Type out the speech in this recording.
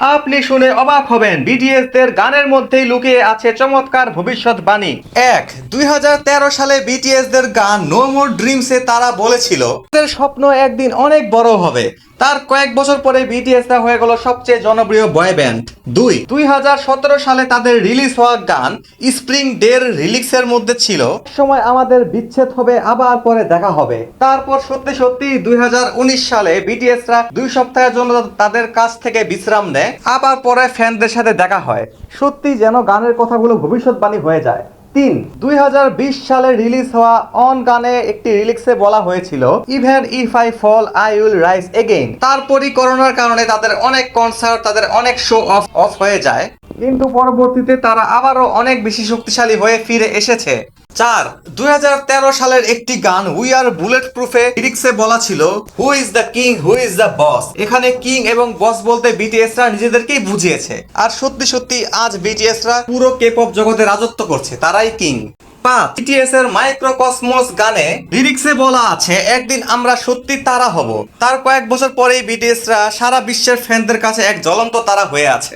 আপনি শুনে অবাক হবেন, বিটিএস দের গানের মধ্যেই লুকিয়ে আছে চমৎকার ভবিষ্যৎবাণী। 2013 সালে বিটিএস দের গান নো মোর ড্রিমসে তারা বলেছিল তাদের স্বপ্ন একদিন অনেক বড় হবে। তার কয়েক বছর পরে বিটিএস রা হয়ে গেল সবচেয়ে জনপ্রিয় বয় ব্যান্ড। 2017 সালে তাদের রিলিজ হওয়া গান স্প্রিং ডের রিলিক্সের মধ্যে ছিল সময় আমাদের বিচ্ছেদ হবে, আবার পরে দেখা হবে। তারপর সত্যি সত্যি 2019 সালে বিটিএস রা 2 সপ্তাহের জন্য তাদের কাছ থেকে বিশ্রাম নেয়, আবার পরে ফ্যানদের সাথে দেখা হয়। সত্যি যেন গানের কথাগুলো ভবিষ্যৎবাণী হয়ে যায়। 2020 সালে রিলিজ হওয়া অন গানে একটি রিলিক্সে বলা হয়েছিল even if I fall I will rise again. তারপরই করোনার কারণে তাদের অনেক কনসার্ট, তাদের অনেক শো অফ হয়ে যায়, কিন্তু পরবর্তীতে তারা আবারও অনেক বেশি শক্তিশালী হয়ে ফিরে এসেছে। 2013 সালের একটি গান উই আর বুলেট প্রুফে লিরিক্সে বলা ছিল who is the king, who is the boss. এখানে কিং এবং বস বলতে বিটিএস রা নিজেদেরকেই বুঝিয়েছে। আর সত্যি সত্যি আজ বিটিএস রা পুরো কে-পপ জগতে রাজত্ব করছে, তারাই কিং। বিটিএস এর মাইক্রোকসমস গানে লিরিক্সে বলা আছে একদিন আমরা সত্যি তারা হব। তার কয়েক বছর পরেই বিটিএস রা সারা বিশ্বের ফ্যানদের কাছে এক জ্বলন্ত তারা হয়ে আছে।